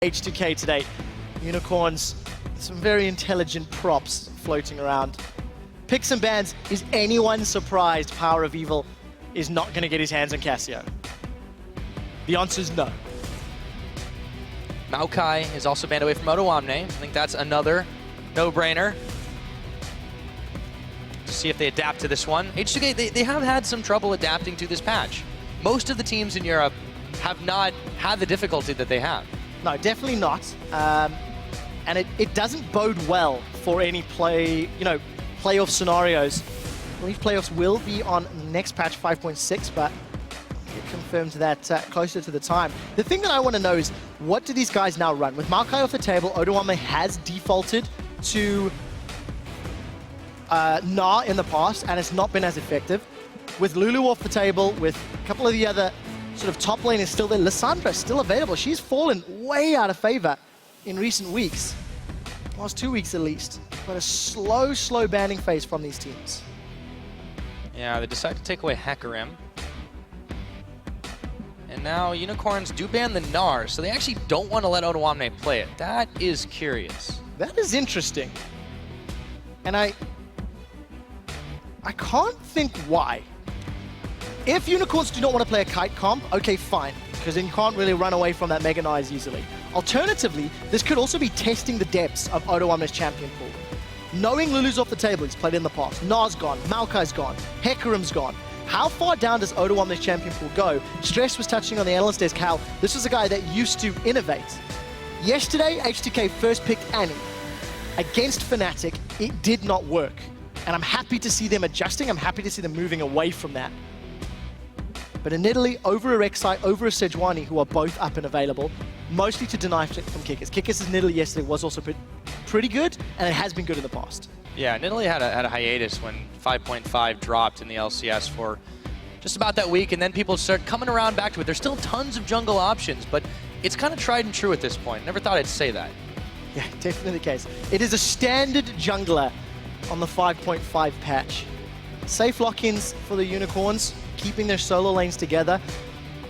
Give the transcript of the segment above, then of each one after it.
H2k today. Unicorns, some very intelligent props floating around. Picks and bans, is anyone surprised Power of Evil is not going to get his hands on Cassio? The answer is no. Maokai is also banned away from Otoamne. I think that's another no-brainer. To see if they adapt to this one. H2k, they have had some trouble adapting to this patch. Most of the teams in Europe have not had the difficulty that they have. No, definitely not. And it doesn't bode well for any playoff scenarios. I believe playoffs will be on next patch 5.6, but it confirms that closer to the time. The thing that I want to know is, what do these guys now run? With Maokai off the table, Otoamne has defaulted to Na in the past, and it's not been as effective. With Lulu off the table, with a couple of the other sort of top lane is still there. Lissandra is still available. She's fallen way out of favor in recent weeks. Last 2 weeks at least. But a slow banning phase from these teams. Yeah, they decide to take away Hecarim. And now Unicorns do ban the Gnar, so they actually don't want to let Otoamne play it. That is curious. That is interesting. And I can't think why. If Unicorns do not want to play a kite comp, okay, fine, because then you can't really run away from that Mega Knight easily. Alternatively, this could also be testing the depths of Otoamne's champion pool. Knowing Lulu's off the table, he's played in the past. Na's gone, Maokai's gone, Hecarim's gone. How far down does Otoamne's champion pool go? Stress was touching on the analyst desk how this was a guy that used to innovate. Yesterday, H2k first picked Annie. Against Fnatic, it did not work. And I'm happy to see them adjusting, I'm happy to see them moving away from that. But in Italy, over a Rek'Sai, over a Sejuani, who are both up and available, mostly to deny from Kickers. Kickers in Italy yesterday was also pretty good, and it has been good in the past. Yeah, Italy had a hiatus when 5.5 dropped in the LCS for just about that week, and then people start coming around back to it. There's still tons of jungle options, but it's kind of tried and true at this point. Never thought I'd say that. Yeah, definitely the case. It is a standard jungler on the 5.5 patch. Safe lock-ins for the Unicorns, keeping their solo lanes together.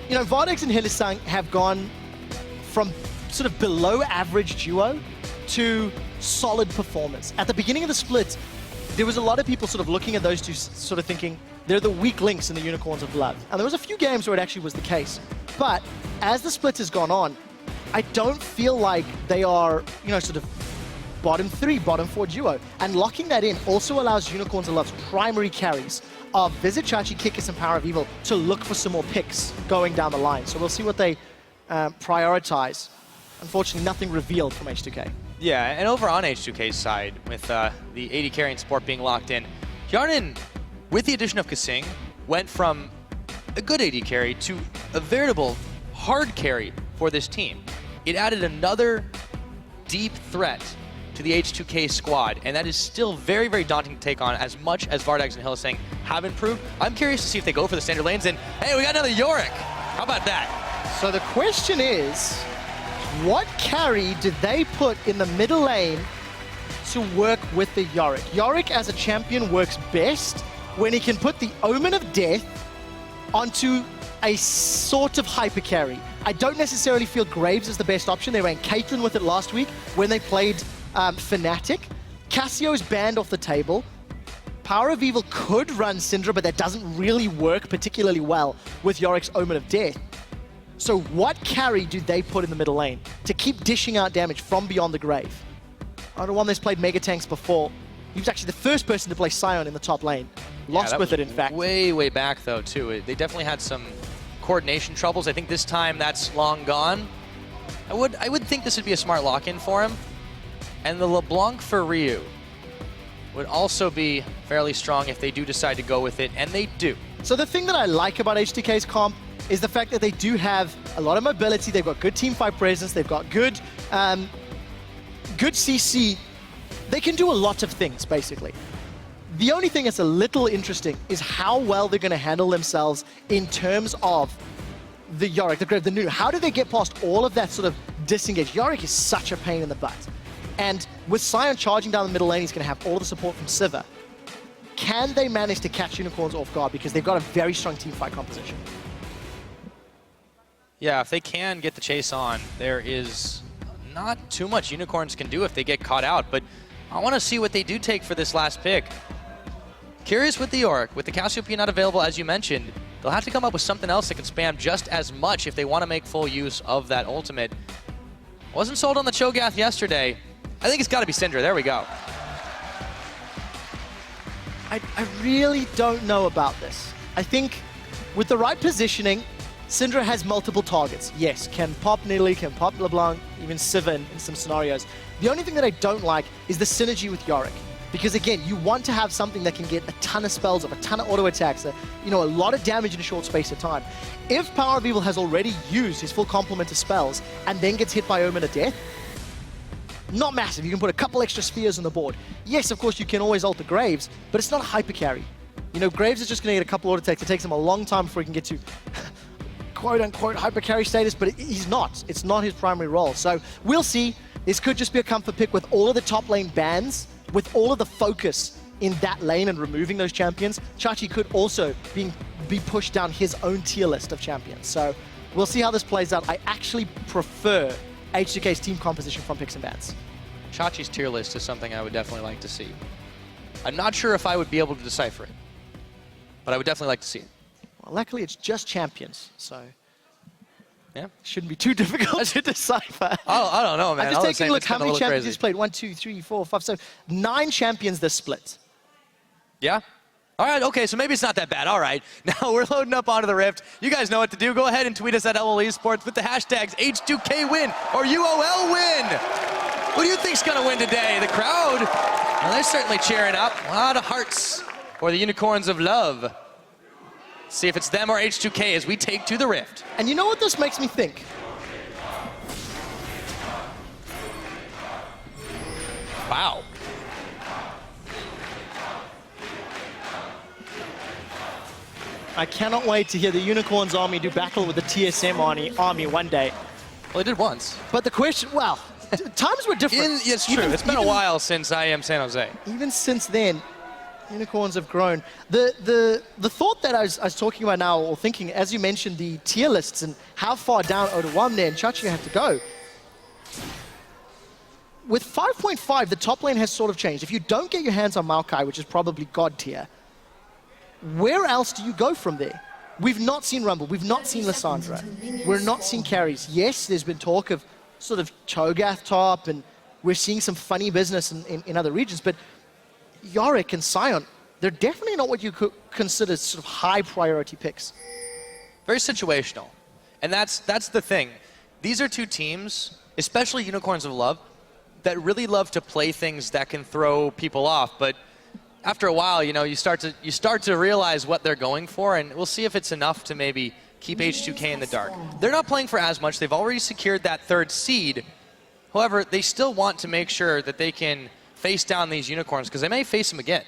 You know, Vardex and Hylissang have gone from sort of below average duo to solid performance. At the beginning of the split, there was a lot of people sort of looking at those two sort of thinking they're the weak links in the Unicorns of Blood. And there was a few games where it actually was the case. But as the split has gone on, I don't feel like they are, you know, sort of bottom 3, bottom 4 duo. And locking that in also allows Unicorns of Love's primary carries of Visit, Chachi, Kickers, and Power of Evil to look for some more picks going down the line. So we'll see what they prioritize. Unfortunately, nothing revealed from H2k. Yeah, and over on H2k's side, with the AD carry and support being locked in, Yarnan, with the addition of Kasing, went from a good AD carry to a veritable hard carry for this team. It added another deep threat to the H2k squad, and that is still very, very daunting to take on as much as Vardex and Hylissang have improved. I'm curious to see if they go for the standard lanes, and hey, we got another Yorick. How about that? So the question is, what carry did they put in the middle lane to work with the Yorick? Yorick as a champion works best when he can put the Omen of Death onto a sort of hyper carry. I don't necessarily feel Graves is the best option. They ran Caitlyn with it last week when they played Fnatic. Cassio's banned off the table. Power of Evil could run Syndra, but that doesn't really work particularly well with Yorick's Omen of Death. So what carry do they put in the middle lane to keep dishing out damage from beyond the grave? Otoamne's played Mega Tanks before. He was actually the first person to play Sion in the top lane. Lost with it, in fact. Way back, though, too. They definitely had some coordination troubles. I think this time that's long gone. I would think this would be a smart lock-in for him. And the LeBlanc for Ryu would also be fairly strong if they do decide to go with it, and they do. So the thing that I like about H2k's comp is the fact that they do have a lot of mobility. They've got good teamfight presence. They've got good CC. They can do a lot of things, basically. The only thing that's a little interesting is how well they're going to handle themselves in terms of the Yorick, the Grave, the Nunu. How do they get past all of that sort of disengage? Yorick is such a pain in the butt. And with Sion charging down the middle lane, he's going to have all the support from Sivir. Can they manage to catch Unicorns off guard? Because they've got a very strong teamfight composition. Yeah, if they can get the chase on, there is not too much Unicorns can do if they get caught out, but I want to see what they do take for this last pick. Curious with the Yorick, with the Cassiopeia not available, as you mentioned, they'll have to come up with something else that can spam just as much if they want to make full use of that ultimate. Wasn't sold on the Cho'Gath yesterday. I think it's got to be Syndra. There we go. I really don't know about this. I think with the right positioning, Syndra has multiple targets. Yes, can pop Nidalee, can pop LeBlanc, even Sivir in some scenarios. The only thing that I don't like is the synergy with Yorick. Because again, you want to have something that can get a ton of spells off, a ton of auto attacks, a lot of damage in a short space of time. If Power of Evil has already used his full complement of spells and then gets hit by Omen of Death, not massive. You can put a couple extra spheres on the board. Yes, of course, you can always ult the Graves, but it's not a hyper carry. Graves is just going to get a couple auto attacks. It takes him a long time before he can get to quote-unquote hyper carry status, but he's not. It's not his primary role. So we'll see. This could just be a comfort pick with all of the top lane bans, with all of the focus in that lane and removing those champions. Chachi could also be pushed down his own tier list of champions. So we'll see how this plays out. I actually prefer H2k's team composition from picks and bans. Chachi's tier list is something I would definitely like to see. I'm not sure if I would be able to decipher it, but I would definitely like to see it. Well, luckily, it's just champions, so yeah, shouldn't be too difficult to decipher. Oh, I don't know, man. I'm just taking a look how many champions he's played. 1, 2, 3, 4, 5, 7, 9 champions this split. Yeah? All right, okay, so maybe it's not that bad. All right, now we're loading up onto the Rift. You guys know what to do. Go ahead and tweet us at LOL Esports with the hashtags H2k win or UOL win. Who do you think's gonna win today? The crowd? Well, they're certainly cheering up. A lot of hearts for the Unicorns of Love. See if it's them or H2k as we take to the Rift. And you know what this makes me think? Wow. I cannot wait to hear the Unicorns army do battle with the TSM army one day. Well, they did once. But the question, well, times were different. It's true. It's been a while since I am San Jose. Even since then, Unicorns have grown. The thought that I was talking about now, or thinking, as you mentioned, the tier lists and how far down Odoamne and Chachi have to go. With 5.5, the top lane has sort of changed. If you don't get your hands on Maokai, which is probably God tier, where else do you go from there? We've not seen Rumble. We've not seen Lissandra. We're not seeing carries. Yes, there's been talk of sort of Cho'Gath top, and we're seeing some funny business in other regions, but Yorick and Sion, they're definitely not what you could consider sort of high priority picks. Very situational. And that's the thing. These are two teams, especially Unicorns of Love, that really love to play things that can throw people off, but after a while, you start to realize what they're going for, and we'll see if it's enough to maybe keep H2k in the dark. They're not playing for as much. They've already secured that 3rd seed. However, they still want to make sure that they can face down these Unicorns, because they may face them again.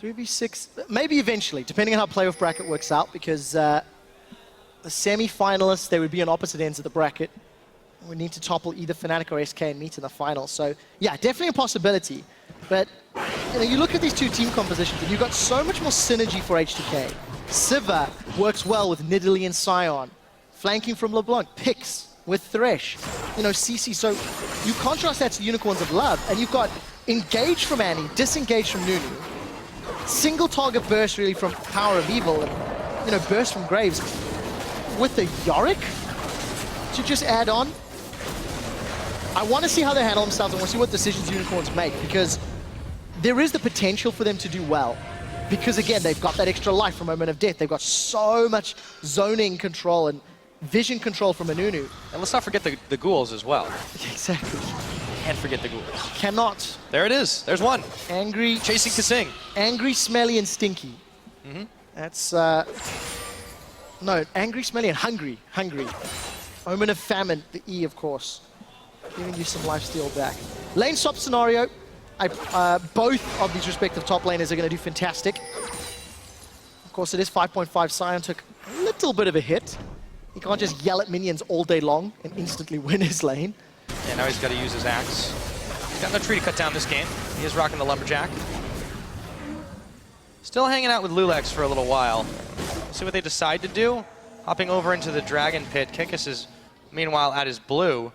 3v6, maybe eventually, depending on how playoff bracket works out, because the semi-finalists, they would be on opposite ends of the bracket. We need to topple either Fnatic or SK and meet in the final. So yeah, definitely a possibility. But you look at these two team compositions, and you've got so much more synergy for H2k. Sivir works well with Nidalee and Sion. Flanking from LeBlanc, picks with Thresh. CC. So you contrast that to Unicorns of Love, and you've got engage from Annie, disengage from Nunu, single target burst really from Power of Evil, and burst from Graves. With the Yorick to just add on, I want to see how they handle themselves. I want to see what decisions Unicorns make, because there is the potential for them to do well. Because again, they've got that extra life from Omen of Death. They've got so much zoning control and vision control from Anunu. And let's not forget the ghouls as well. Exactly. Can't forget the ghouls. Cannot. There it is. There's one. Angry. Chasing Kasing. Angry, smelly, and stinky. Mm-hmm. That's, no, angry, smelly, and hungry. Hungry. Omen of Famine, the E, of course. Giving you some lifesteal back. Lane swap scenario. Both of these respective top laners are going to do fantastic. Of course, it is 5.5. Sion took a little bit of a hit. He can't just yell at minions all day long and instantly win his lane. Yeah, now he's got to use his axe. He's got no tree to cut down this game. He is rocking the Lumberjack. Still hanging out with Lulex for a little while. See what they decide to do. Hopping over into the Dragon Pit. Kikis is Meanwhile, at his blue,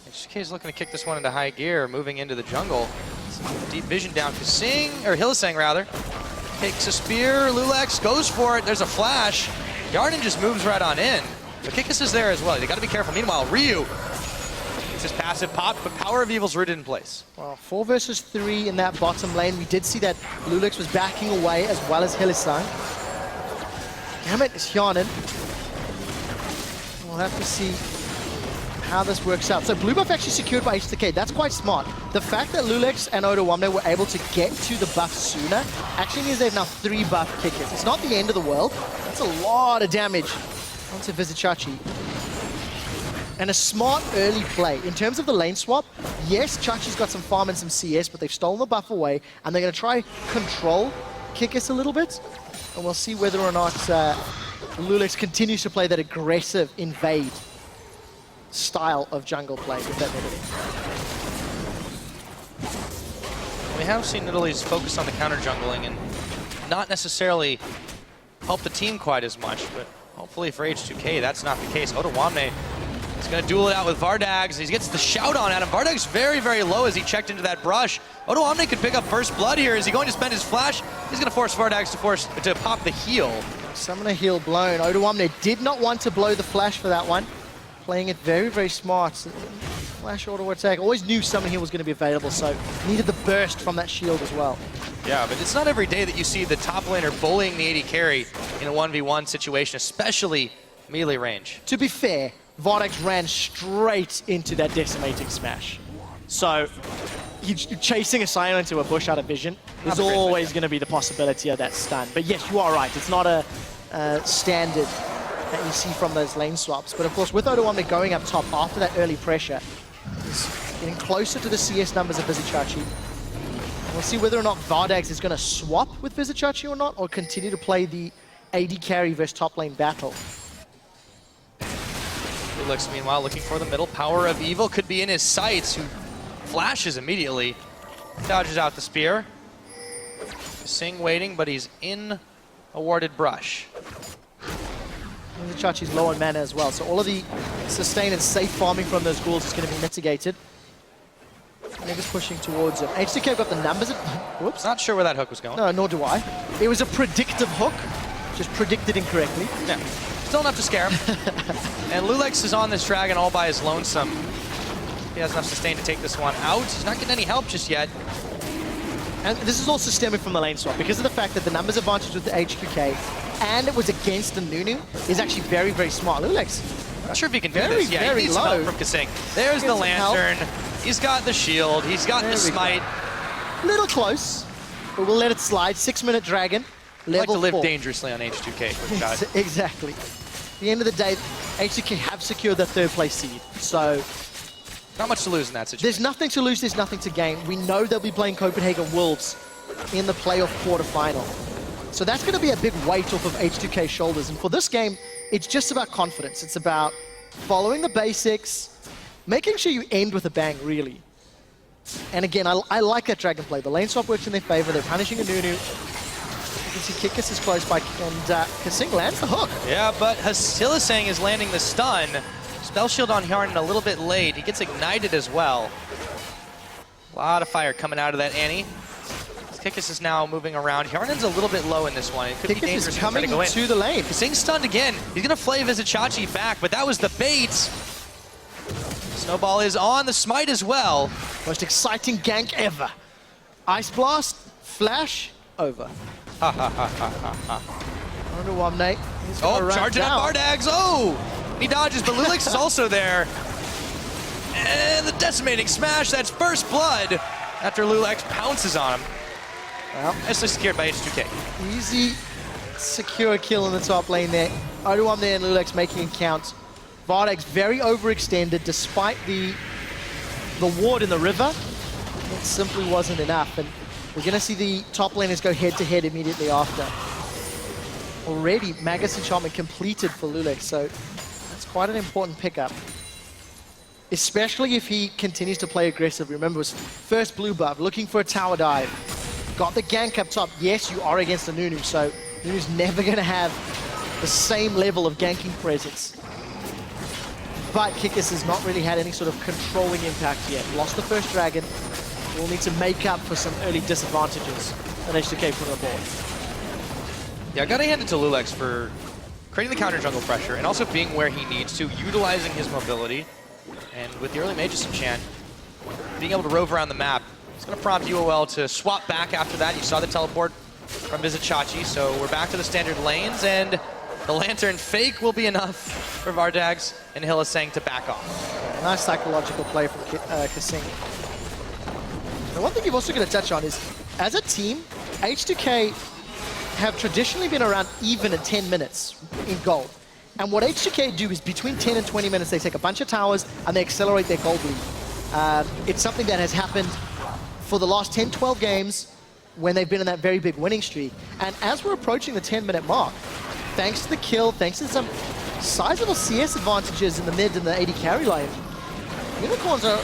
H2k is looking to kick this one into high gear, moving into the jungle. Some deep vision down Hylissang rather. Takes a spear, Lulex goes for it, there's a flash. Yarden just moves right on in. But Kikis is there as well, they gotta be careful. Meanwhile, Ryu gets his passive pop, but Power of Evil's rooted in place. Well, 4 versus 3 in that bottom lane. We did see that Lulex was backing away as well as Hylissang. Damn it, it's Yarden. We'll have to see how this works out. So blue buff actually secured by H2k. That's quite smart. The fact that Lulex and Odoamne were able to get to the buff sooner actually means they have now 3 buff kickers. It's not the end of the world. That's a lot of damage onto Vizicsacsi. And a smart early play. In terms of the lane swap, yes, Chachi's got some farm and some CS, but they've stolen the buff away, and they're going to try control Kikis a little bit. And we'll see whether or not Lulex continues to play that aggressive invade style of jungle play with that Nidalee. We have seen Nidalee's focus on the counter jungling and not necessarily help the team quite as much, but hopefully for H2k that's not the case. Odoamne is going to duel it out with Vardags. He gets the shout on at him. Vardags very, very low as he checked into that brush. Odoamne could pick up first blood here. Is he going to spend his flash? He's going to force Vardags to pop the heal. Summoner heal blown. Odoamne did not want to blow the flash for that one. Playing it very, very smart. Flash auto attack. Always knew Summoner heal was going to be available, so needed the burst from that shield as well. Yeah, but it's not every day that you see the top laner bullying the AD carry in a 1v1 situation, especially melee range. To be fair, Vardags ran straight into that decimating smash. So, chasing a Sion into a bush out of vision is always going to be the possibility of that stun. But yes, you are right. It's not a standard that you see from those lane swaps. But of course, with Odoamne going up top after that early pressure, he's getting closer to the CS numbers of Vizicsacsi. And we'll see whether or not Vardags is going to swap with Vizicsacsi or not, or continue to play the AD carry versus top lane battle. Lulex, meanwhile, looking for the middle. Power of Evil could be in his sights, who flashes immediately. Dodges out the spear. Sing waiting, but he's in a warded brush. Vizicsacsi's low on mana as well, so all of the sustain and safe farming from those ghouls is going to be mitigated. Niggas pushing towards him. H2k got the numbers. Whoops. Not sure where that hook was going. No, nor do I. It was a predictive hook, just predicted incorrectly. Yeah. Still enough to scare him. And Lulex is on this dragon all by his lonesome. He has enough sustain to take this one out. He's not getting any help just yet. And this is all systemic from the lane swap because of the fact that the numbers advantage with the H2k and it was against the Nunu is actually very, very smart. Lulex, not sure if he can do this. Yeah, he needs some help from Kasing. There's the lantern. He's got the shield. He's got the smite. Little close, but we'll let it slide. 6-minute dragon, level 4. Like to live dangerously on H2k. Exactly. At the end of the day, H2k have secured that 3rd place seed, so not much to lose in that situation. There's nothing to lose, there's nothing to gain. We know they'll be playing Copenhagen Wolves in the playoff quarterfinal. So that's going to be a big weight off of H2K's shoulders. And for this game, it's just about confidence. It's about following the basics, making sure you end with a bang, really. And again, I like that dragon play. The lane swap works in their favor. They're punishing a Nunu. You can see Kikis is close by, and Kasing lands the hook. Yeah, but Hylissang is landing the stun. Spell shield on Yarden a little bit late. He gets ignited as well. A lot of fire coming out of that Annie. Kikis is now moving around. Yarden's a little bit low in this one. It could be dangerous is coming to go to the lane. Kasing's stunned again. He's going to flay Vizicsacsi back, but that was the bait. Snowball is on the smite as well. Most exciting gank ever. Ice Blast, Flash, over. Ha ha ha ha ha ha. Odoamne. Oh, charging up Vardags. Oh! He dodges, but Lulex is also there. And the decimating smash. That's first blood after Lulex pounces on him. Well, nicely secured by H2k. Easy, secure kill in the top lane there. Odoamne and Lulex making it count. Vardags very overextended despite the ward in the river. It simply wasn't enough. And we're going to see the top laners go head-to-head immediately after. Already, Magus Enchantment completed for Lulex, so that's quite an important pickup. Especially if he continues to play aggressive. Remember, it was first blue buff, looking for a tower dive. Got the gank up top. Yes, you are against the Nunu, so Nunu's never going to have the same level of ganking presence. but Kikis has not really had any sort of controlling impact yet. Lost the first dragon. Will need to make up for some early disadvantages that H2k put on the board. Yeah, I gotta hand it to Lulex for creating the counter jungle pressure and also being where he needs to, utilizing his mobility. And with the early Magus enchant, being able to rove around the map, it's gonna prompt UOL to swap back after that. You saw the teleport from Visit Chachi, so we're back to the standard lanes, and the Lantern fake will be enough for Vardags and Hylissang to back off. Yeah, nice psychological play from Kasing. The one thing you've also got to touch on is, as a team, H2k have traditionally been around even at 10 minutes in gold. And what H2k do is between 10 and 20 minutes, they take a bunch of towers and they accelerate their gold lead. It's something that has happened for the last 10, 12 games when they've been in that very big winning streak. And as we're approaching the 10-minute mark, thanks to the kill, thanks to some sizable CS advantages in the mid and the AD carry lane, Unicorns are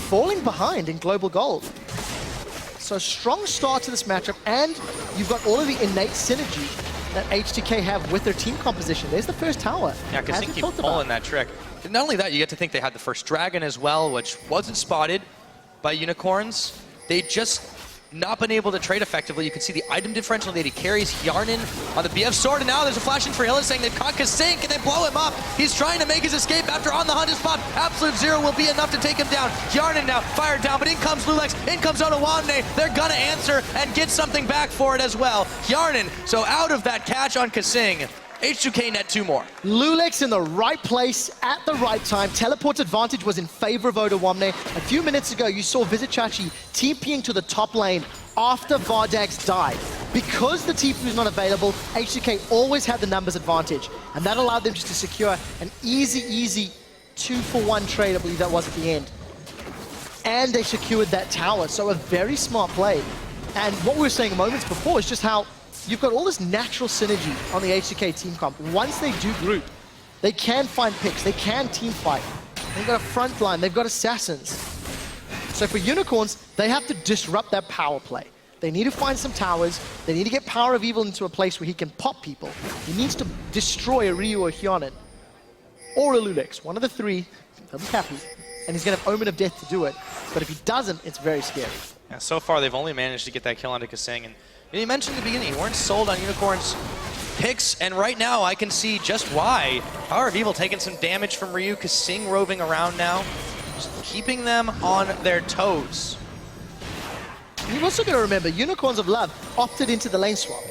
falling behind in global gold. So strong start to this matchup, and you've got all of the innate synergy that H2k have with their team composition. There's the first tower. Yeah, Kasing keeps pulling that trick. And not only that, you get to think they had the first dragon as well, which wasn't spotted by Unicorns. They just not been able to trade effectively. You can see the item differential that he carries. Hjarnan on the BF sword, and now there's a flash in for Hylissang. They've caught Kasing, and they blow him up. He's trying to make his escape after on the hunt is spot. Absolute Zero will be enough to take him down. Hjarnan now fired down, but in comes Lulex, in comes Otawamne. They're gonna answer and get something back for it as well. Hjarnan, so out of that catch on Kasing, H2k net 2 more. Lulex in the right place at the right time. Teleport advantage was in favor of Otawamne. A few minutes ago, you saw Visit Chachi TPing to the top lane after Vardags died. Because the TP was not available, H2k always had the numbers advantage, and that allowed them just to secure an easy 2-for-1 trade, I believe that was at the end. And they secured that tower, so a very smart play. And what we were saying moments before is just how you've got all this natural synergy on the H2k team comp. Once they do group, they can find picks, they can team fight. They've got a front line, they've got assassins. So for Unicorns, they have to disrupt that power play. They need to find some towers, they need to get Power of Evil into a place where he can pop people. He needs to destroy a Ryu or Hjarnan, or a Lulex, one of the three. He'll be happy, and he's gonna have Omen of Death to do it. But if he doesn't, it's very scary. Yeah, so far they've only managed to get that kill onto Kasing, and you mentioned in the beginning, you weren't sold on Unicorns picks, and right now I can see just why. Power of Evil taking some damage from Ryu, Kasing roving around now, just keeping them on their toes. You've also got to remember, Unicorns of Love opted into the lane swap.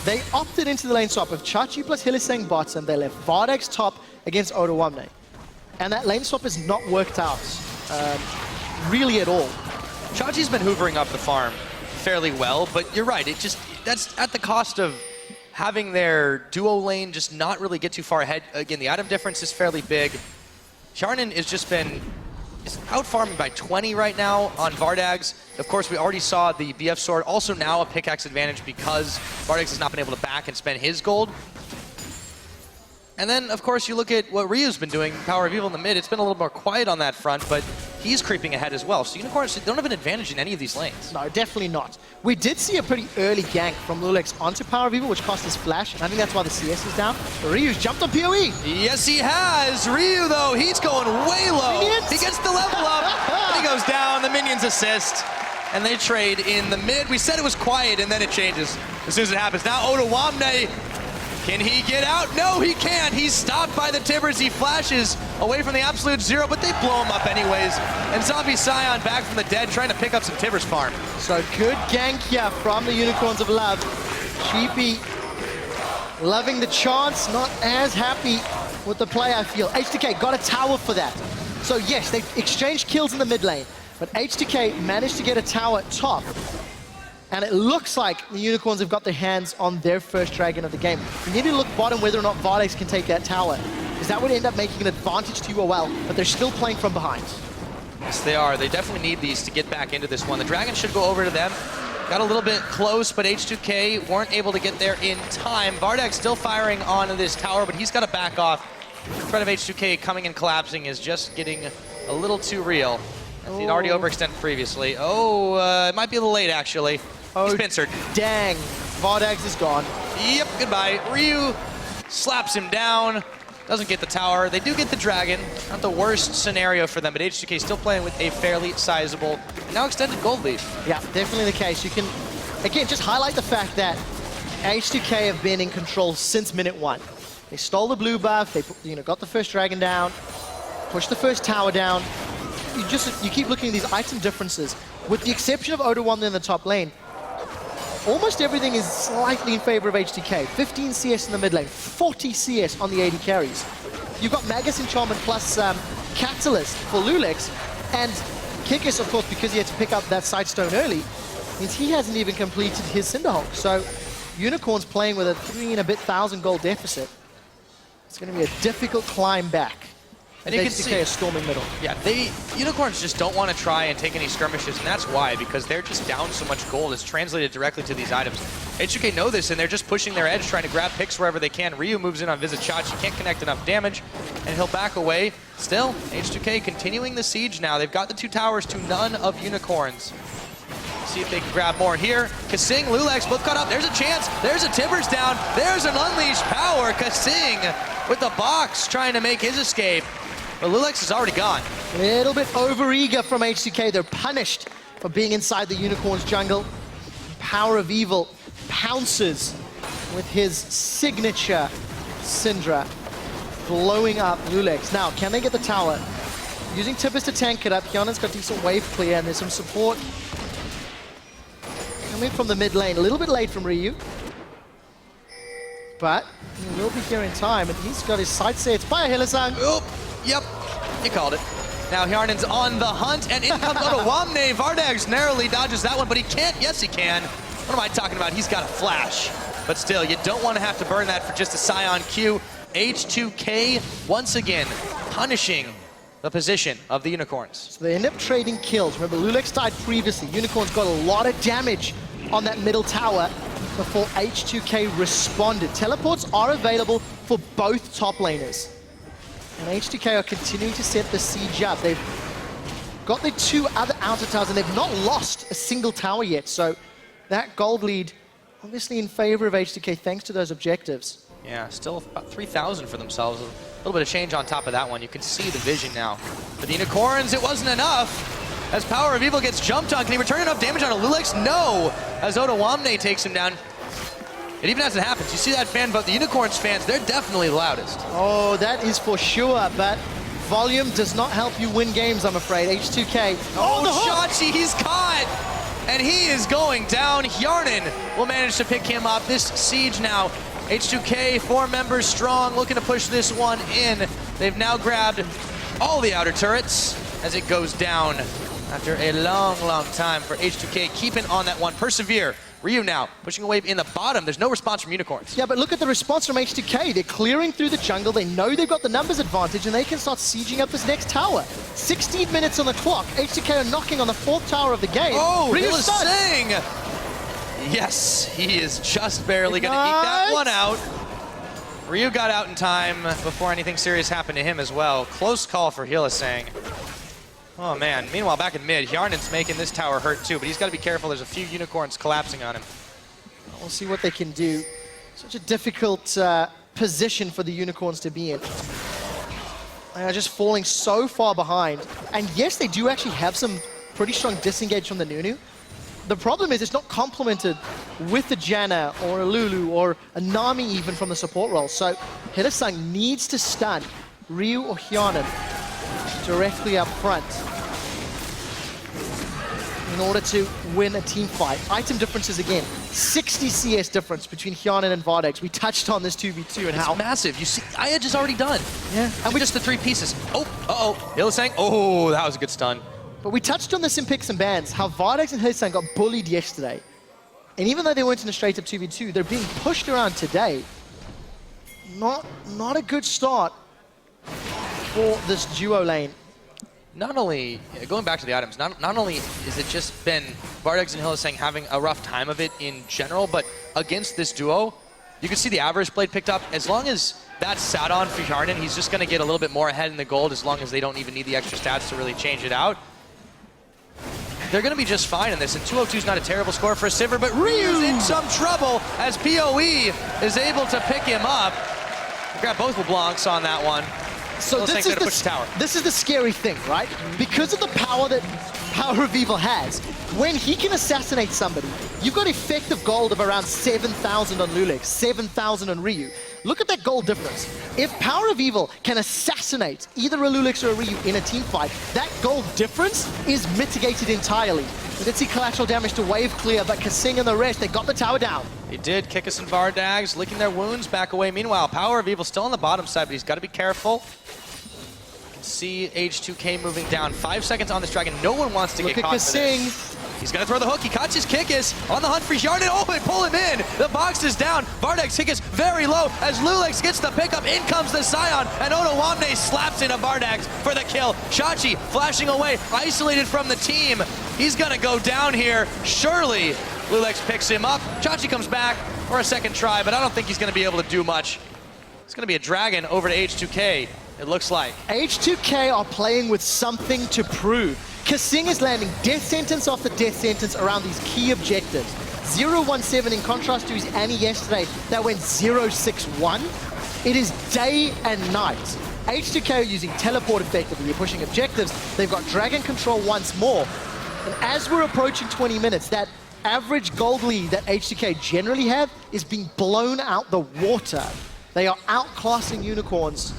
They opted into the lane swap of Chachi plus Hylissang bottom. They left Vardags top against Otawamne. And that lane swap has not worked out really at all. Chachi's been hoovering up the farm fairly well, but you're right, that's at the cost of having their duo lane just not really get too far ahead. Again, the item difference is fairly big. Hjarnan has just been out farming by 20 right now on Vardags. Of course, we already saw the BF sword, also now a pickaxe advantage because Vardags has not been able to back and spend his gold. And then, of course, you look at what Ryu's been doing, Power of Evil in the mid. It's been a little more quiet on that front, but he's creeping ahead as well. So Unicorns don't have an advantage in any of these lanes. No, definitely not. We did see a pretty early gank from Lulex onto Power of Evil, which cost his flash, and I think that's why the CS is down. But Ryu's jumped on PoE. Yes, he has. Ryu, though, he's going way low. Minions? He gets the level up. He goes down. The minions assist. And they trade in the mid. We said it was quiet, and then it changes as soon as it happens. Now Otawamne, can he get out? No, he can't. He's stopped by the Tibbers. He flashes away from the Absolute Zero, but they blow him up anyways. And Zombie Scion back from the dead, trying to pick up some Tibbers farm. So good gank here from the Unicorns of Love. Cheapy loving the chance, not as happy with the play, I feel. H2k got a tower for that. So yes, they exchanged kills in the mid lane, but H2k managed to get a tower top. And it looks like the Unicorns have got their hands on their first dragon of the game. We need to look bottom whether or not Vardags can take that tower, because that would end up making an advantage to UOL, but they're still playing from behind. Yes, they are. They definitely need these to get back into this one. The dragon should go over to them. Got a little bit close, but H2k weren't able to get there in time. Vardags still firing on this tower, but he's got to back off. The threat of H2k coming and collapsing is just getting a little too real. As he'd already overextended previously. It might be a little late, actually. He's pincered. Dang. Vardags is gone. Yep, goodbye. Ryu slaps him down. Doesn't get the tower. They do get the dragon. Not the worst scenario for them, but H2k still playing with a fairly sizable, now extended gold lead. Yeah, definitely the case. You can, again, just highlight the fact that H2k have been in control since minute 1. They stole the blue buff, they got the first dragon down, pushed the first tower down. You keep looking at these item differences. With the exception of Oda1 in the top lane, almost everything is slightly in favor of H2k. 15 CS in the mid lane, 40 CS on the AD carries. You've got Magus Enchantment plus Catalyst for Lulex, and Kikis, of course, because he had to pick up that Sightstone early, means he hasn't even completed his Cinderhulk. So Unicorn's playing with a 3 and a bit thousand gold deficit. It's going to be a difficult climb back. And you can see is storming middle. Yeah, Unicorns just don't want to try and take any skirmishes, and that's why, because they're just down so much gold. It's translated directly to these items. H2k know this, and they're just pushing their edge, trying to grab picks wherever they can. Ryu moves in on Visit Shot. She can't connect enough damage, and he'll back away. Still, H2k continuing the siege now. They've got the 2 towers to none of Unicorns. See if they can grab more here. Kasing, Lulex, both caught up. There's a chance. There's a Tibbers down. There's an unleashed power. Kasing with the box trying to make his escape. But Lulex is already gone. A little bit over-eager from H2k. They're punished for being inside the Unicorn's jungle. Power of Evil pounces with his signature Syndra, blowing up Lulex. Now, can they get the tower? Using Tibbers to tank it up. Hyunan's got decent wave clear, and there's some support coming from the mid lane. A little bit late from Ryu, but he will be here in time, and he's got his sight set by Hylissang. Oh, yep, you called it. Now Hjarnen's on the hunt, and in comes Oda1. Vardags narrowly dodges that one, but he can't. Yes, he can. What am I talking about? He's got a flash. But still, you don't want to have to burn that for just a Scion Q. H2k, once again, punishing the position of the Unicorns. So they end up trading kills. Remember, Lulex died previously. Unicorns got a lot of damage on that middle tower before H2k responded. Teleports are available for both top laners. And H2k are continuing to set the siege up. They've got their 2 other outer towers, and they've not lost a single tower yet. So that gold lead, obviously in favor of H2k, thanks to those objectives. Yeah, still about 3,000 for themselves. A little bit of change on top of that one. You can see the vision now. For the Unicorns, it wasn't enough. As Power of Evil gets jumped on, can he return enough damage on a Lulex? No! As Oda1 takes him down. It even as it happens, you see that fan vote. The Unicorns fans, they're definitely the loudest. Oh, that is for sure, but volume does not help you win games, I'm afraid. H2k. Oh, Shachi, he's caught! And he is going down. Hjarnen will manage to pick him up. This siege now, H2k, 4 members strong, looking to push this one in. They've now grabbed all the outer turrets as it goes down after a long, long time for H2k, keeping on that one. Persevere. Ryu now pushing a wave in the bottom. There's no response from Unicorns. Yeah, but look at the response from H2k. They're clearing through the jungle. They know they've got the numbers advantage, and they can start sieging up this next tower. 16 minutes on the clock. H2k are knocking on the 4th tower of the game. Oh, Hylissang! Yes, he is just barely going to eke that one out. Ryu got out in time before anything serious happened to him as well. Close call for Hylissang. Oh man, meanwhile back in mid, Hjarnen's making this tower hurt too, but he's got to be careful. There's a few Unicorns collapsing on him. We'll see what they can do. Such a difficult position for the Unicorns to be in. They are just falling so far behind. And yes, they do actually have some pretty strong disengage from the Nunu. The problem is it's not complemented with the Janna or a Lulu or a Nami even from the support role. So Hylissang needs to stun Ryu or Hjarnen directly up front in order to win a team fight. Item differences again, 60 CS difference between Hjarnen and Vardags. We touched on this 2v2 and how massive. You see, Aya is already done. Yeah, and we just the 3 pieces. Oh, Hylissang. Oh, that was a good stun. But we touched on this in picks and bans, how Vardags and Hylissang got bullied yesterday. And even though they weren't in a straight up 2v2, they're being pushed around today. Not a good start for this duo lane. Not only, going back to the items, not only is it just been Vardags and Hylissang having a rough time of it in general, but against this duo, you can see the average blade picked up. As long as that's sat on for Hjarnen, he's just going to get a little bit more ahead in the gold as long as they don't even need the extra stats to really change it out. They're going to be just fine in this, and 202 is not a terrible score for a Sivir, but Ryu's in some trouble as PoE is able to pick him up. Grab both LeBlancs on that one. So this is the scary thing, right? Because of the power that Power of Evil has, when he can assassinate somebody, you've got effective gold of around 7,000 on Lulex, 7,000 on Ryu. Look at that gold difference. If Power of Evil can assassinate either a Lulex or a Ryu in a team fight, that gold difference is mitigated entirely. We did see collateral damage to Wave clear, but Kasing and the rest, they got the tower down. He did. Kikis and Vardags licking their wounds back away. Meanwhile, Power of Evil still on the bottom side, but he's got to be careful. You can see H2k moving down. 5 seconds on this dragon. No one wants to get caught for this. He's going to throw the hook. He catches Kikis on the hunt for Yarden. Oh, they pull him in. The box is down. Vardags Kikis very low as Lulex gets the pickup. In comes the Scion, and Otawamne slaps into Vardags for the kill. Chachi flashing away, isolated from the team. He's going to go down here. Surely Lulex picks him up. Chachi comes back for a second try, but I don't think he's going to be able to do much. It's going to be a dragon over to H2k, it looks like. H2k are playing with something to prove. Kasing is landing death sentence after death sentence around these key objectives. 0-1-7 in contrast to his Annie yesterday that went 0-6-1. It is day and night. H2k are using teleport effectively. They're pushing objectives. They've got dragon control once more. And as we're approaching 20 minutes, that average gold lead that H2k generally have is being blown out the water. They are outclassing Unicorns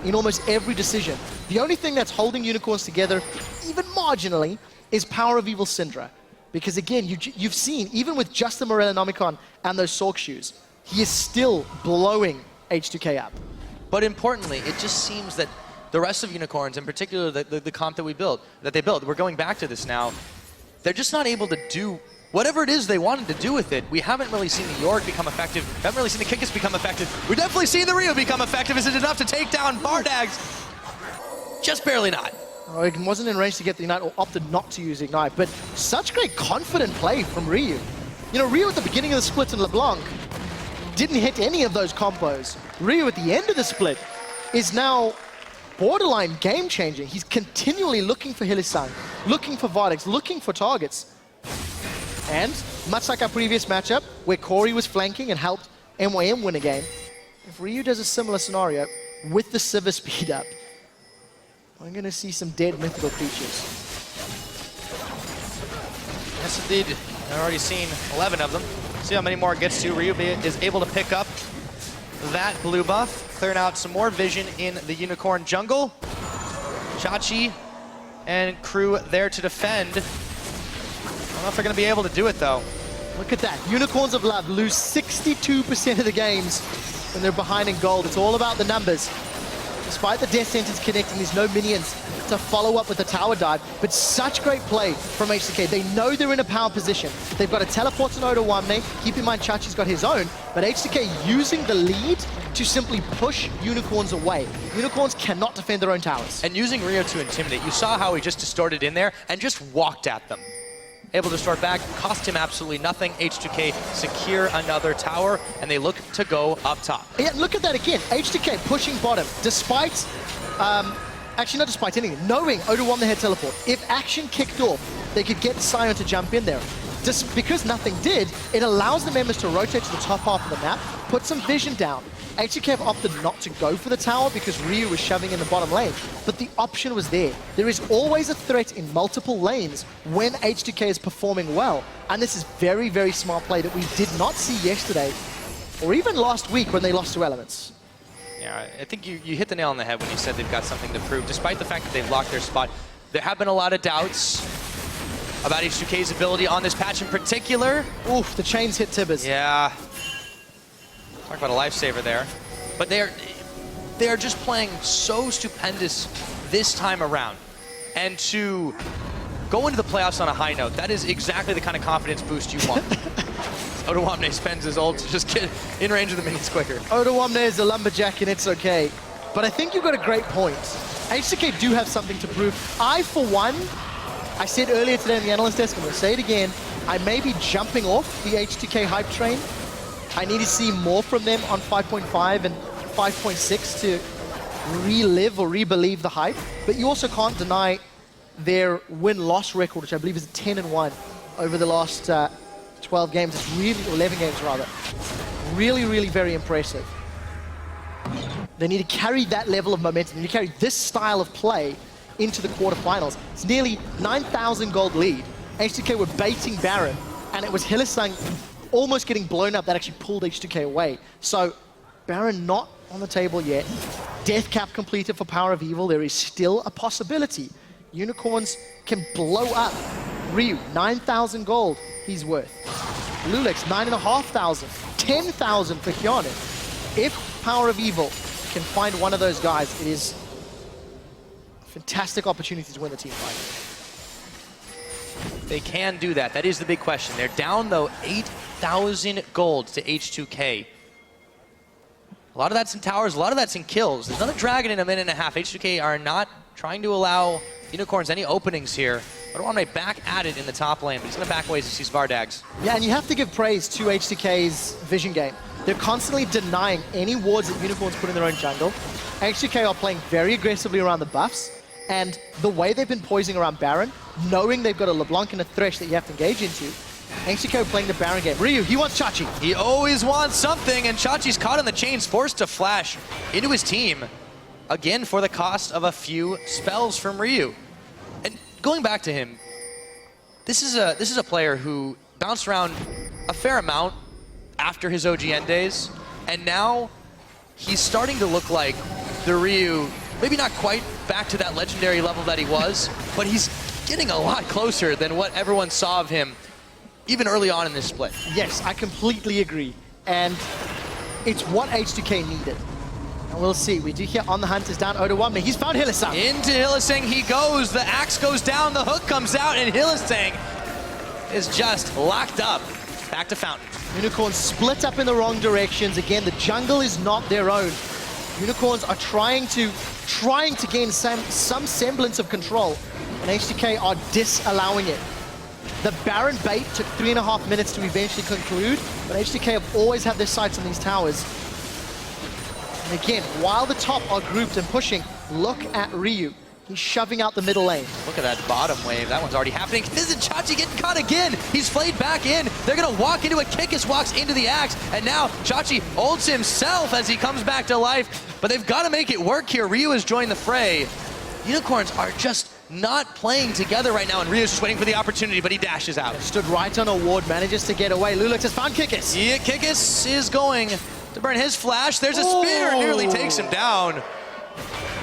in almost every decision. The only thing that's holding Unicorns together, even marginally, is Power of Evil Syndra. Because again, you've seen, even with just the Morellonomicon and those Sork shoes, he is still blowing H2k up. But importantly, it just seems that the rest of Unicorns, in particular the comp that they built, we're going back to this now, they're just not able to do whatever it is they wanted to do with it. We haven't really seen the York become effective. We haven't really seen the Kikis become effective. We've definitely seen the Ryu become effective. Is it enough to take down Vardags? Just barely not. Oh, he wasn't in range to get the Ignite or opted not to use Ignite, but such great confident play from Ryu. You know, Ryu at the beginning of the split in LeBlanc didn't hit any of those combos. Ryu at the end of the split is now borderline game-changing. He's continually looking for Hilisan, looking for Vardags, looking for targets. And much like our previous matchup, where Corey was flanking and helped MYM win a game, if Ryu does a similar scenario with the Sivir speed up, I'm going to see some dead mythical creatures. Yes, indeed. I've already seen 11 of them. See how many more it gets to. Ryu is able to pick up that blue buff, clearing out some more vision in the Unicorn jungle. Chachi and crew there to defend. I don't know if they're going to be able to do it, though. Look at that. Unicorns of Love lose 62% of the games when they're behind in gold. It's all about the numbers. Despite the death sentence connecting, there's no minions to follow up with a tower dive, but such great play from H2k. They know they're in a power position. They've got a teleport to Otawamne. Keep in mind, Chachi's got his own, but H2k using the lead to simply push Unicorns away. Unicorns cannot defend their own towers. And using Rio to intimidate, you saw how he just distorted in there and just walked at them. Able to distort back, cost him absolutely nothing. H2k secure another tower, and they look to go up top. Yeah, look at that again. H2k pushing bottom, despite, actually not despite anything, knowing Otawamne had teleport. If action kicked off, they could get Scion to jump in there. Just because nothing did, it allows the members to rotate to the top half of the map, put some vision down. H2k have opted not to go for the tower because Ryu was shoving in the bottom lane, but the option was there. There is always a threat in multiple lanes when H2k is performing well, and this is very, very smart play that we did not see yesterday, or even last week when they lost to Elements. Yeah, I think you hit the nail on the head when you said they've got something to prove. Despite the fact that they've locked their spot, there have been a lot of doubts about H2k's ability on this patch in particular. Oof, the chains hit Tibbers. Yeah. Talk about a lifesaver there. But they are just playing so stupendous this time around. And to go into the playoffs on a high note, that is exactly the kind of confidence boost you want. Otawamne spends his ult to just get in range of the minions quicker. Otawamne is a lumberjack and it's okay. But I think you've got a great point. H2k do have something to prove. I, for one, I said earlier today in the analyst desk, I'm going to say it again, I may be jumping off the H2k hype train. I need to see more from them on 5.5 and 5.6 to relive or re-believe the hype. But you also can't deny their win-loss record, which I believe is 10-1 over the last 12 games. It's really, 11 games rather. Really, really very impressive. They need to carry that level of momentum. They need to carry this style of play into the quarterfinals. It's nearly 9,000 gold lead. H2k were baiting Baron, and it was Hylissang almost getting blown up that actually pulled H2k away. So Baron not on the table yet. Death cap completed for Power of Evil. There is still a possibility. Unicorns can blow up. Ryu, 9,000 gold he's worth. Lulex, 9,500. 10,000 for Hyonin. If Power of Evil can find one of those guys, it is a fantastic opportunity to win the team fight. They can do that. That is the big question. They're down, though, 8,000 gold to H2k. A lot of that's in towers, a lot of that's in kills. There's another dragon in a minute and a half. H2k are not trying to allow Unicorns any openings here. Odoamne back at it in the top lane, but he's going to back away as he sees Vardags. Yeah, and you have to give praise to H2k's vision game. They're constantly denying any wards that Unicorns put in their own jungle. H2k are playing very aggressively around the buffs, and the way they've been poisoning around Baron, knowing they've got a LeBlanc and a Thresh that you have to engage into, H2k playing the Baron game. Ryu, he wants Chachi. He always wants something, and Chachi's caught in the chains, forced to flash into his team. Again, for the cost of a few spells from Ryu. And going back to him, this is a player who bounced around a fair amount after his OGN days, and now he's starting to look like the Ryu, maybe not quite back to that legendary level that he was, but he's getting a lot closer than what everyone saw of him even early on in this split. Yes, I completely agree. And it's what H2k needed. And we'll see. We do hear On the Hunt is down Odoamne. He's found Hylissang. Into Hylissang he goes. The axe goes down, the hook comes out, and Hylissang is just locked up. Back to Fountain. Unicorns split up in the wrong directions. Again, the jungle is not their own. Unicorns are trying to gain some semblance of control, and H2k are disallowing it. The Baron bait took 3.5 minutes to eventually conclude, but H2k have always had their sights on these towers. And again, while the top are grouped and pushing, look at Ryu. He's shoving out the middle lane. Look at that bottom wave. That one's already happening. This is Chachi getting caught again. He's flayed back in. They're going to walk into it. Kikis walks into the axe. And now Chachi holds himself as he comes back to life. But they've got to make it work here. Ryu has joined the fray. Unicorns are just not playing together right now. And Ryu's just waiting for the opportunity, but he dashes out. Stood right on a ward, manages to get away. Lulex has found Kikis. Yeah, Kikis is going to burn his flash. There's a spear. Nearly takes him down.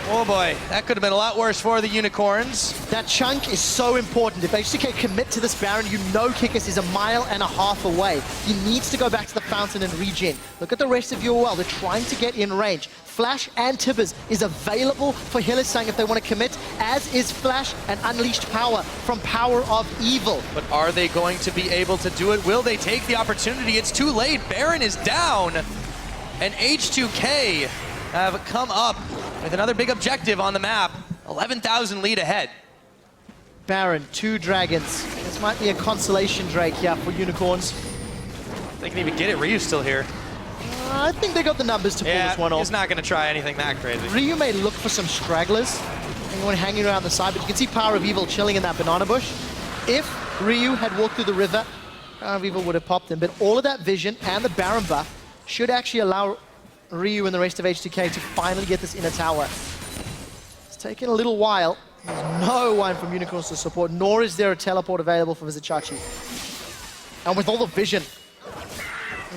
Oh boy, that could have been a lot worse for the Unicorns. That chunk is so important. If H2k commit to this Baron, you know Kikis is 1.5 miles away. He needs to go back to the fountain and regen. Look at the rest of UOL. They're trying to get in range. Flash and Tibbers is available for Hylissang if they want to commit, as is Flash and Unleashed Power from Power of Evil. But are they going to be able to do it? Will they take the opportunity? It's too late. Baron is down. And H2k have come up with another big objective on the map. 11,000 lead ahead. Baron, 2 dragons. This might be a consolation Drake here for Unicorns. They can even get it. Ryu's still here. I think they got the numbers to pull this one off. He's not going to try anything that crazy. Ryu may look for some stragglers, anyone hanging around the side, but you can see Power of Evil chilling in that banana bush. If Ryu had walked through the river, Power of Evil would have popped him, but all of that vision and the Baron buff should actually allow Ryu and the rest of H2k to finally get this inner tower. It's taken a little while. There's no one from Unicorns to support, nor is there a teleport available for Chachi. And with all the vision,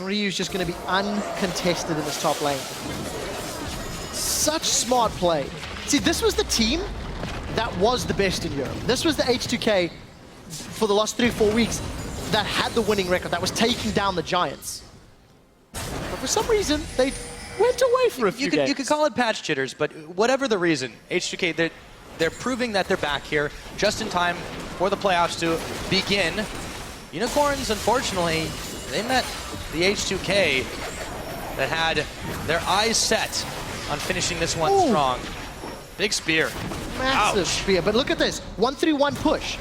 Ryu's just going to be uncontested in this top lane. Such smart play. See, this was the team that was the best in Europe. This was the H2k for the last 3-4 weeks that had the winning record, that was taking down the Giants. But for some reason, they went away for a few games. You could call it patch jitters, but whatever the reason, H2k, they're proving that they're back here just in time for the playoffs to begin. Unicorns, unfortunately, they met the H2k that had their eyes set on finishing this one strong. Big spear. Massive spear, but look at this. 1-3-1 push.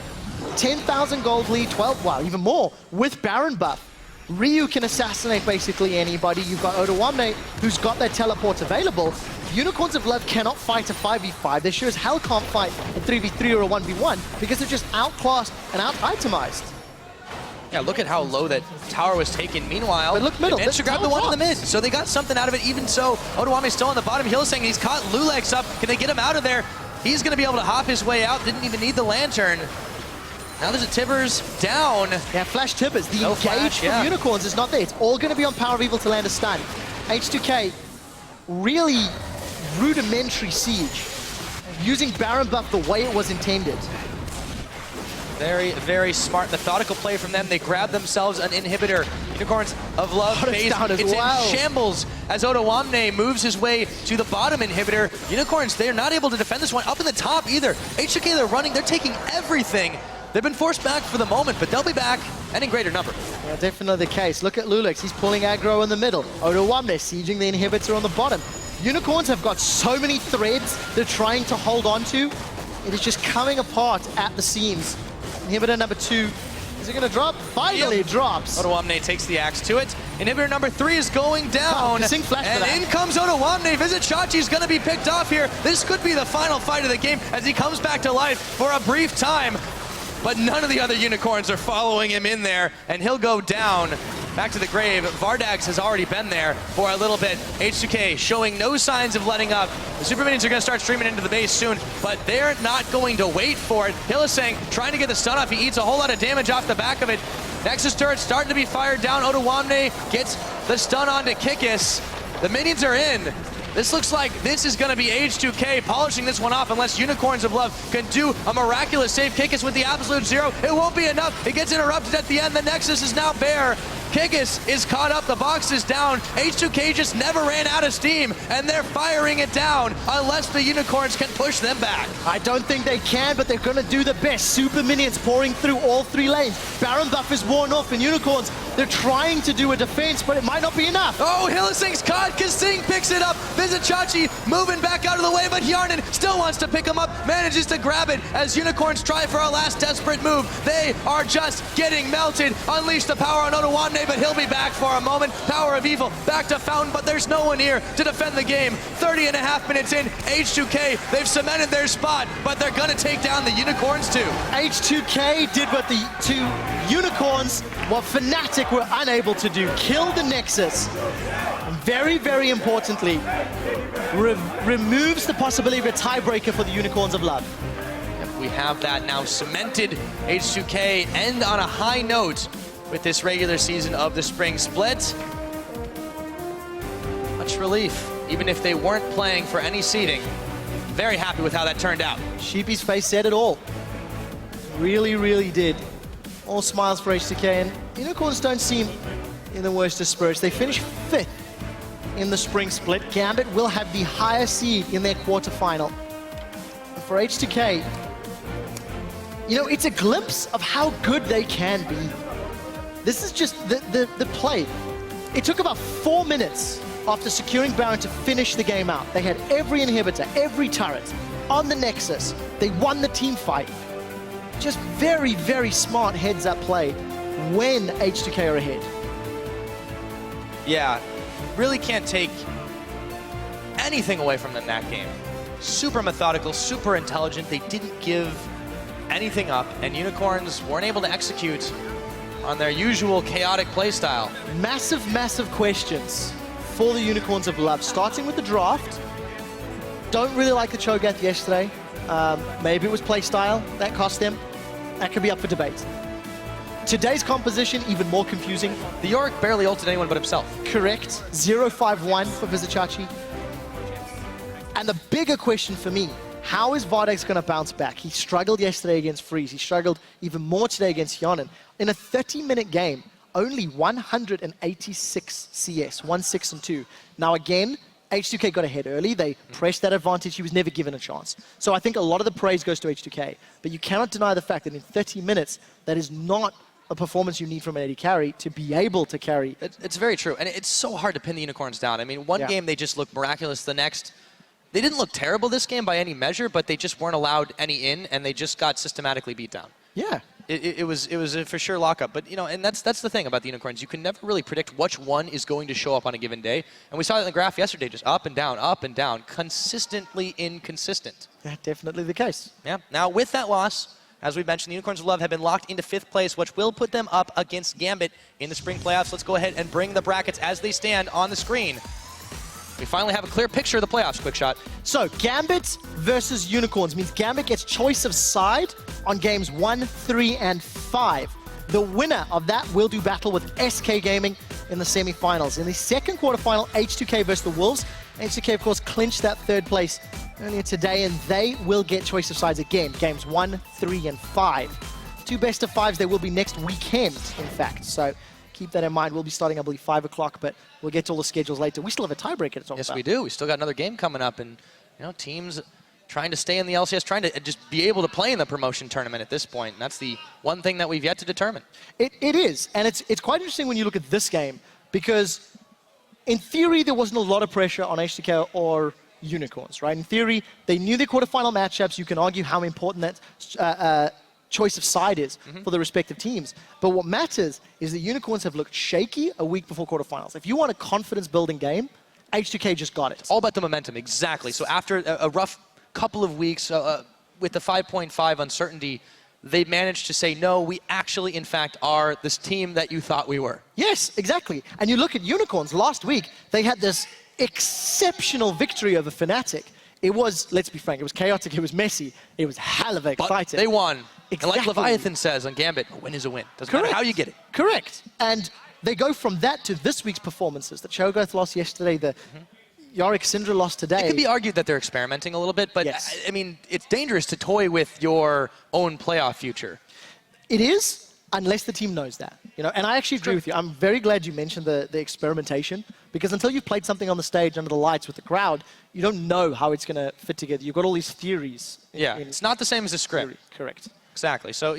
10,000 gold lead, 12, wow, even more, with Baron buff. Ryu can assassinate basically anybody. You've got Odoamne, who's got their teleports available. Unicorns of Love cannot fight a 5v5. They sure as hell can't fight a 3v3 or a 1v1 because they're just outclassed and out-itemized. Yeah, look at how low that tower was taken. Meanwhile, but look, middle. they managed to grab the one in the mid, so they got something out of it. Even so, Odawame's still on the bottom. Hylissang, he's caught Lulex up. Can they get him out of there? He's going to be able to hop his way out. Didn't even need the lantern. Now there's a Tibbers down. Yeah, flash Tibbers. The No engage flash, from Unicorns is not there. It's all going to be on Power of Evil to land a stun. H2k, really rudimentary siege. Using Baron buff the way it was intended. Very, very smart, methodical play from them. They grab themselves an inhibitor. Unicorns of Love base. It's in shambles as Odawamme moves his way to the bottom inhibitor. Unicorns, they're not able to defend this one up in the top either. H2k, they're running, they're taking everything. They've been forced back for the moment, but they'll be back and in greater number. Yeah, definitely the case. Look at Lulex, he's pulling aggro in the middle. Odawamme sieging the inhibitor on the bottom. Unicorns have got so many threads they're trying to hold on to. It is just coming apart at the seams. Inhibitor number 2, is it going to drop? Finally, it drops. Odawamme takes the axe to it. Inhibitor number 3 is going down. Kissing flash for that. And in comes Odawamme. Visit Chachi's going to be picked off here. This could be the final fight of the game as he comes back to life for a brief time. But none of the other Unicorns are following him in there, and he'll go down. Back to the grave. Vardax has already been there for a little bit. H2k showing no signs of letting up. The Super Minions are going to start streaming into the base soon, but they're not going to wait for it. Hylissang trying to get the stun off. He eats a whole lot of damage off the back of it. Nexus turret starting to be fired down. Odawamme gets the stun onto Kikis. The Minions are in. This looks like this is going to be H2k polishing this one off unless Unicorns of Love can do a miraculous save. Kikis with the absolute 0. It won't be enough. It gets interrupted at the end. The Nexus is now bare. Kikis is caught up. The box is down. H2k just never ran out of steam, and they're firing it down unless the Unicorns can push them back. I don't think they can, but they're going to do the best. Super Minions pouring through all 3 lanes. Baron buff is worn off, and Unicorns, they're trying to do a defense, but it might not be enough. Oh, Hylissang's caught. Kasing picks it up. Visit Chachi moving back out of the way, but Hjarnan still wants to pick him up, manages to grab it as Unicorns try for a last desperate move. They are just getting melted. Unleash the power on Odawamme, but he'll be back for a moment. Power of Evil back to Fountain, but there's no one here to defend the game. 30.5 minutes in, H2k, they've cemented their spot, but they're gonna take down the Unicorns too. H2k did what the 2 Unicorns, what Fnatic were unable to do, kill the Nexus. And very, very importantly, removes the possibility of a tiebreaker for the Unicorns of Love. We have that now cemented. H2k end on a high note with this regular season of the Spring Split. Much relief, even if they weren't playing for any seeding. Very happy with how that turned out. Sheepy's face said it all. Really, really did. All smiles for H2k, and Unicorns don't seem in the worst of spirits. They finished 5th in the Spring Split. Gambit will have the higher seed in their quarterfinal. And for H2k, you know, it's a glimpse of how good they can be. This is just the play. It took about 4 minutes after securing Baron to finish the game out. They had every inhibitor, every turret on the Nexus. They won the team fight. Just very, very smart heads-up play when H2k are ahead. Yeah, really can't take anything away from them that game. Super methodical, super intelligent. They didn't give anything up, and Unicorns weren't able to execute on their usual chaotic playstyle. Massive, massive questions for the Unicorns of Love. Starting with the draft. Don't really like the Cho'Gath yesterday. Maybe it was playstyle that cost them. That could be up for debate. Today's composition, even more confusing. The Yorick barely ulted anyone but himself. Correct. 0-5-1 for Vizichachi. And the bigger question for me, how is Vardax going to bounce back? He struggled yesterday against Freeze. He struggled even more today against Hjarnan. In a 30-minute game, only 186 CS, 1-6-2. Now again, H2k got ahead early. They pressed that advantage. He was never given a chance. So I think a lot of the praise goes to H2k. But you cannot deny the fact that in 30 minutes, that is not a performance you need from an AD carry to be able to carry. It's very true. And it's so hard to pin the Unicorns down. I mean, one game they just looked miraculous. The next, they didn't look terrible this game by any measure, but they just weren't allowed any in, and they just got systematically beat down. Yeah. It was a for sure lockup. But, you know, and that's the thing about the Unicorns. You can never really predict which one is going to show up on a given day. And we saw that in the graph yesterday, just up and down, consistently inconsistent. Yeah, definitely the case. Yeah. Now, with that loss, As we mentioned, the Unicorns of Love have been locked into 5th place, which will put them up against Gambit in the spring playoffs. Let's go ahead and bring the brackets as they stand on the screen. We finally have a clear picture of the playoffs, Quick Shot. So, Gambit versus Unicorns means Gambit gets choice of side on games 1, 3, and 5. The winner of that will do battle with SK Gaming in the semifinals. In the second quarterfinal, H2k versus the Wolves. H2k, of course, clinched that 3rd place earlier today, and they will get choice of sides again, games 1, 3, and 5. 2 best of 5s there will be next weekend, in fact. So keep that in mind. We'll be starting, I believe, 5 o'clock, but we'll get to all the schedules later. We still have a tiebreaker to talk about. Yes, we do. We still got another game coming up, and teams trying to stay in the LCS, trying to just be able to play in the promotion tournament at this point. And that's the one thing that we've yet to determine. It is, and it's quite interesting when you look at this game, because in theory, there wasn't a lot of pressure on H2k or Unicorns, right? In theory, they knew their quarterfinal matchups. You can argue how important that choice of side is for the respective teams. But what matters is the Unicorns have looked shaky a week before quarterfinals. If you want a confidence-building game, H2k just got it. It's all about the momentum, exactly. So after a rough couple of weeks with the 5.5 uncertainty, they managed to say, no, we actually, in fact, are this team that you thought we were. Yes, exactly. And you look at Unicorns, last week, they had this exceptional victory over Fnatic. It was, let's be frank, it was chaotic, it was messy, it was hell of exciting. But they won. Exactly. And like Leviathan says on Gambit, a win is a win. Doesn't matter how you get it. Correct. And they go from that to this week's performances. The Cho'Gath lost yesterday, the Yorick Syndra lost today. It could be argued that they're experimenting a little bit, but yes. I mean, it's dangerous to toy with your own playoff future. It is, unless the team knows that. And I actually agree with you. I'm very glad you mentioned the experimentation, because until you've played something on the stage under the lights with the crowd, you don't know how it's going to fit together. You've got all these theories. It's not the same as a script. Theory. Correct. Exactly. So,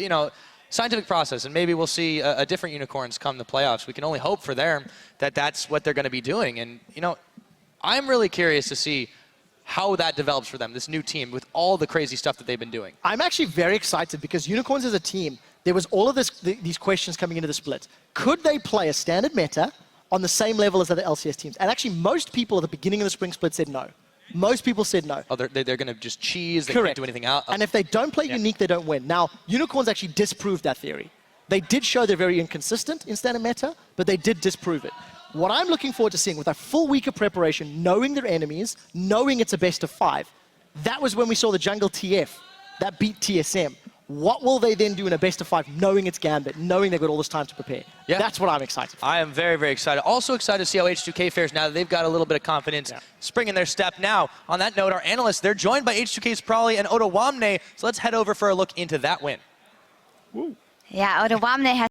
scientific process, and maybe we'll see a different Unicorns come the playoffs. We can only hope for them that that's what they're going to be doing. And, I'm really curious to see how that develops for them, this new team, with all the crazy stuff that they've been doing. I'm actually very excited because Unicorns as a team, there was all of these questions coming into the split. Could they play a standard meta on the same level as other LCS teams? And actually, most people at the beginning of the spring split said no. Most people said no. Oh, they're going to just cheese. They Correct. can't do anything else. And if they don't play unique, they don't win. Now, Unicorns actually disproved that theory. They did show they're very inconsistent in standard meta, but they did disprove it. What I'm looking forward to seeing with a full week of preparation, knowing their enemies, knowing it's a best of 5, that was when we saw the jungle TF. That beat TSM. What will they then do in a best of 5, knowing it's Gambit, knowing they've got all this time to prepare? Yeah. That's what I'm excited for. I am very, very excited. Also excited to see how H2k fares now that they've got a little bit of confidence springing their step. Now, on that note, our analysts, they're joined by H2k's Prolly and Otawamne. So let's head over for a look into that win. Yeah, Otawamne has